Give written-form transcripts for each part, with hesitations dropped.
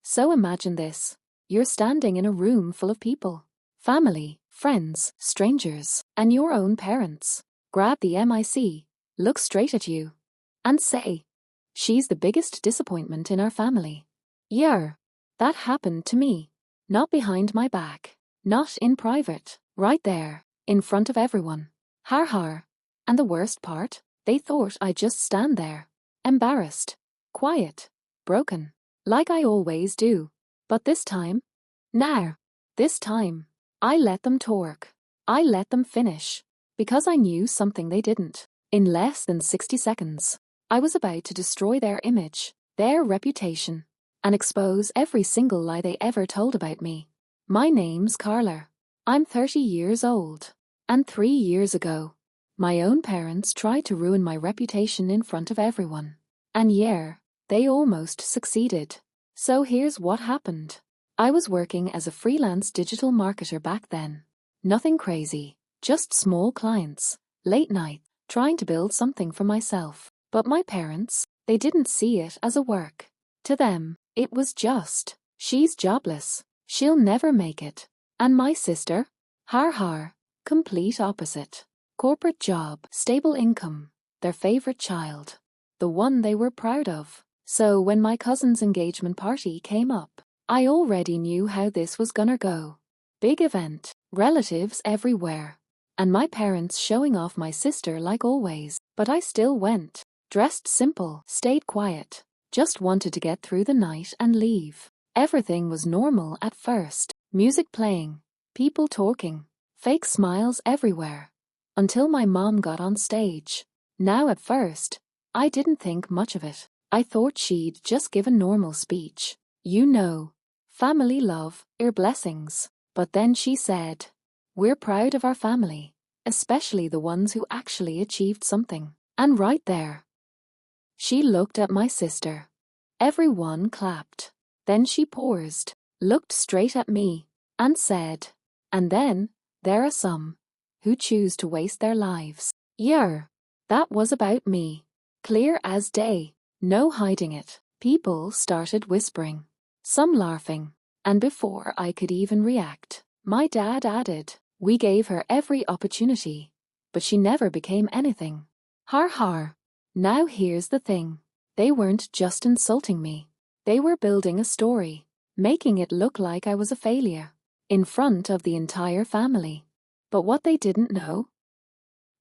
So imagine this. You're standing in a room full of people. Family, friends, strangers, and your own parents. Grab the mic, look straight at you, and say, "She's the biggest disappointment in our family." Yeah, that happened to me. Not behind my back. Not in private. Right there, in front of everyone. Har har. And the worst part? They thought I'd just stand there. Embarrassed. Quiet. Broken. Like I always do. But this time? Nah. This time, I let them talk. I let them finish. Because I knew something they didn't. In less than 60 seconds, I was about to destroy their image, their reputation, and expose every single lie they ever told about me. My name's Carla. I'm 30 years old. And 3 years ago, my own parents tried to ruin my reputation in front of everyone. And yeah, they almost succeeded. So here's what happened. I was working as a freelance digital marketer back then. Nothing crazy, just small clients, late night, trying to build something for myself. But my parents, they didn't see it as a work. To them, it was just, she's jobless, she'll never make it. And my sister? Har har, complete opposite. Corporate job, stable income, their favorite child. The one they were proud of. So when my cousin's engagement party came up, I already knew how this was gonna go. Big event, relatives everywhere. And my parents showing off my sister like always. But I still went. Dressed simple, stayed quiet. Just wanted to get through the night and leave. Everything was normal at first. Music playing, people talking, fake smiles everywhere. Until my mom got on stage. Now at first, I didn't think much of it. I thought she'd just give a normal speech. You know, family love, your blessings. But then she said, "We're proud of our family, especially the ones who actually achieved something." And right there, she looked at my sister. Everyone clapped. Then she paused, looked straight at me, and said, "And then, there are some who choose to waste their lives." Yeah, that was about me. Clear as day, no hiding it. People started whispering, some laughing, and before I could even react, my dad added, "We gave her every opportunity, but she never became anything." Har har. Now here's the thing. They weren't just insulting me. They were building a story, making it look like I was a failure, in front of the entire family. But what they didn't know,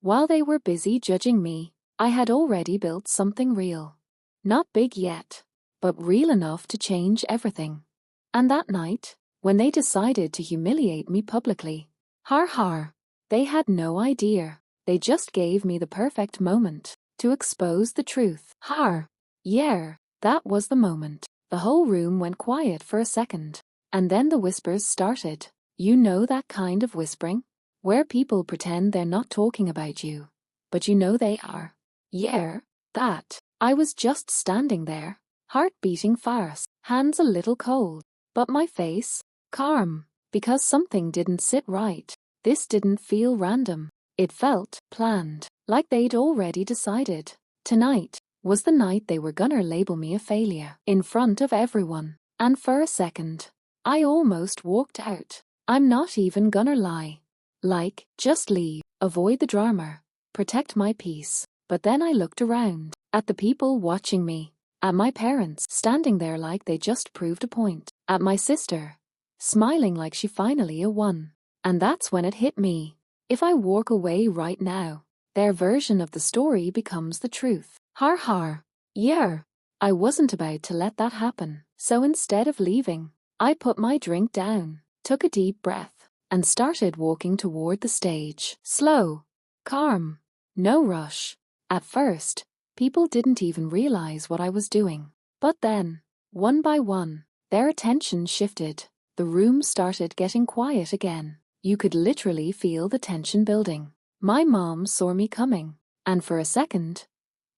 while they were busy judging me, I had already built something real. Not big yet, but real enough to change everything. And that night, when they decided to humiliate me publicly, har har, they had no idea. They just gave me the perfect moment to expose the truth. Har. Yeah, that was the moment. The whole room went quiet for a second. And then the whispers started. You know that kind of whispering? Where people pretend they're not talking about you, but you know they are. Yeah, that. I was just standing there, heart beating fast, hands a little cold, but my face, calm, because something didn't sit right. This didn't feel random. It felt planned, like they'd already decided. Tonight was the night they were gonna label me a failure, in front of everyone. And for a second, I almost walked out. I'm not even gonna lie. Like, just leave, avoid the drama, protect my peace. But then I looked around, at the people watching me, at my parents standing there like they just proved a point, at my sister, smiling like she finally won. And that's when it hit me. If I walk away right now, their version of the story becomes the truth. Har har. Yeah, I wasn't about to let that happen. So instead of leaving, I put my drink down, took a deep breath, and started walking toward the stage. Slow, calm, no rush. At first, people didn't even realize what I was doing. But then, one by one, their attention shifted. The room started getting quiet again. You could literally feel the tension building. My mom saw me coming, and for a second,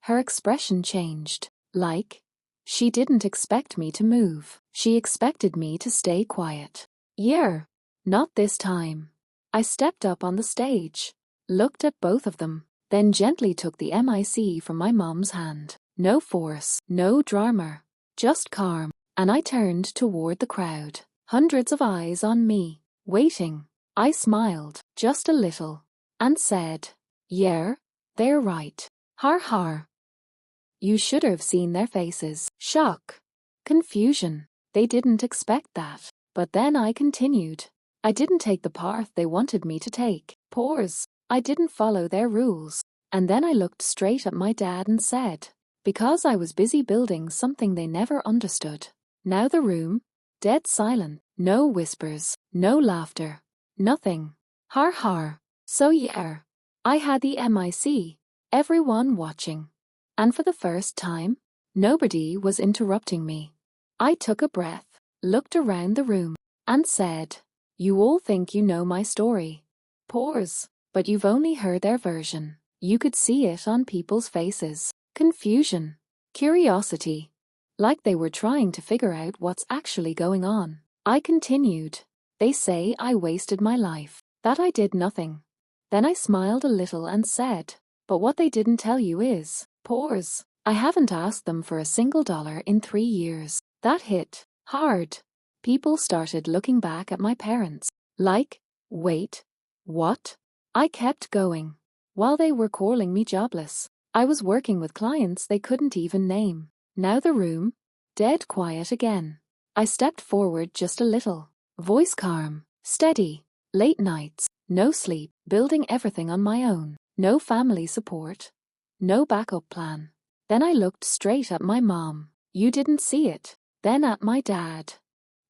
her expression changed. Like, she didn't expect me to move. She expected me to stay quiet. Yeah, not this time. I stepped up on the stage, looked at both of them, then gently took the mic from my mom's hand. No force, no drama, just calm. and I turned toward the crowd. Hundreds of eyes on me, waiting. I smiled, just a little, and said, "Yeah, they're right. Har har." You should have seen their faces. Shock. Confusion. They didn't expect that. But then I continued. I didn't take the path they wanted me to take. Pause. I didn't follow their rules. And then I looked straight at my dad and said, because I was busy building something they never understood. Now the room, dead silent. No whispers, no laughter, nothing. Har har. So yeah, I had the MIC, everyone watching. And for the first time, nobody was interrupting me. I took a breath, looked around the room, and said, "You all think you know my story. Pause. But you've only heard their version." You could see it on people's faces. Confusion. Curiosity. Like they were trying to figure out what's actually going on. I continued. They say I wasted my life, that I did nothing. Then I smiled a little and said, but what they didn't tell you is, pause. I haven't asked them for a single dollar in 3 years. That hit hard. People started looking back at my parents. Like, wait, what? I kept going. While they were calling me jobless, I was working with clients they couldn't even name. Now the room, dead quiet again. I stepped forward just a little. Voice calm, steady. Late nights, no sleep, building everything on my own. No family support. No backup plan. Then I looked straight at my mom. You didn't see it. Then at my dad.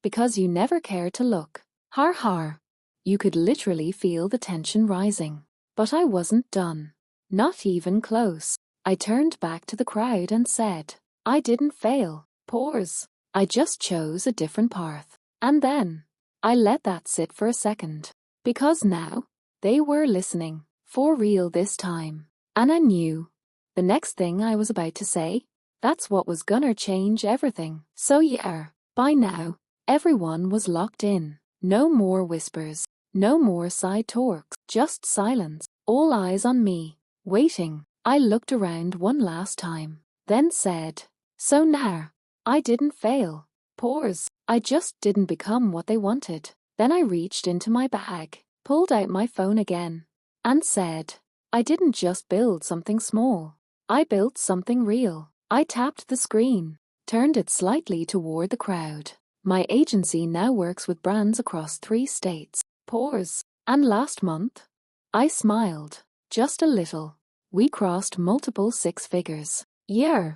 Because you never cared to look. Har har. You could literally feel the tension rising. But I wasn't done. Not even close. I turned back to the crowd and said, I didn't fail. Pause. I just chose a different path. And then, I let that sit for a second. Because now, they were listening. For real this time. And I knew. The next thing I was about to say, that's what was gonna change everything. So yeah, by now, everyone was locked in. No more whispers. No more side talks. Just silence. All eyes on me. Waiting. I looked around one last time. Then said, so now, I didn't fail. Pause. I just didn't become what they wanted. Then I reached into my bag, pulled out my phone again, and said, I didn't just build something small. I built something real. I tapped the screen, turned it slightly toward the crowd. My agency now works with brands across 3 states. Pause. And last month, I smiled, just a little. We crossed multiple 6 figures. Yeah.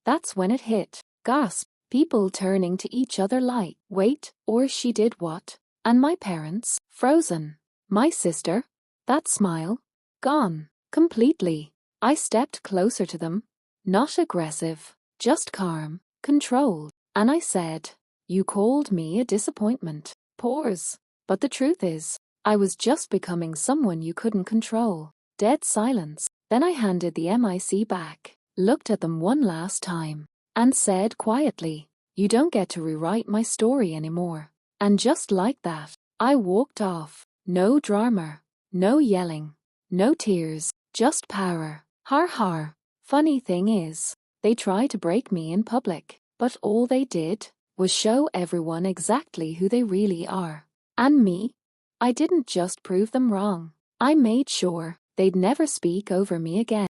That's when it hit. Gasp. People turning to each other like, wait, or she did what? And my parents, frozen. My sister, that smile, gone. Completely. I stepped closer to them. Not aggressive, just calm, controlled. And I said, you called me a disappointment. Pause. But the truth is, I was just becoming someone you couldn't control. Dead silence. Then I handed the MIC back, looked at them one last time, and said quietly, you don't get to rewrite my story anymore. And just like that, I walked off. No drama, no yelling, no tears, just power. Har har. Funny thing is, they tried to break me in public, but all they did was show everyone exactly who they really are. And me? I didn't just prove them wrong. I made sure they'd never speak over me again.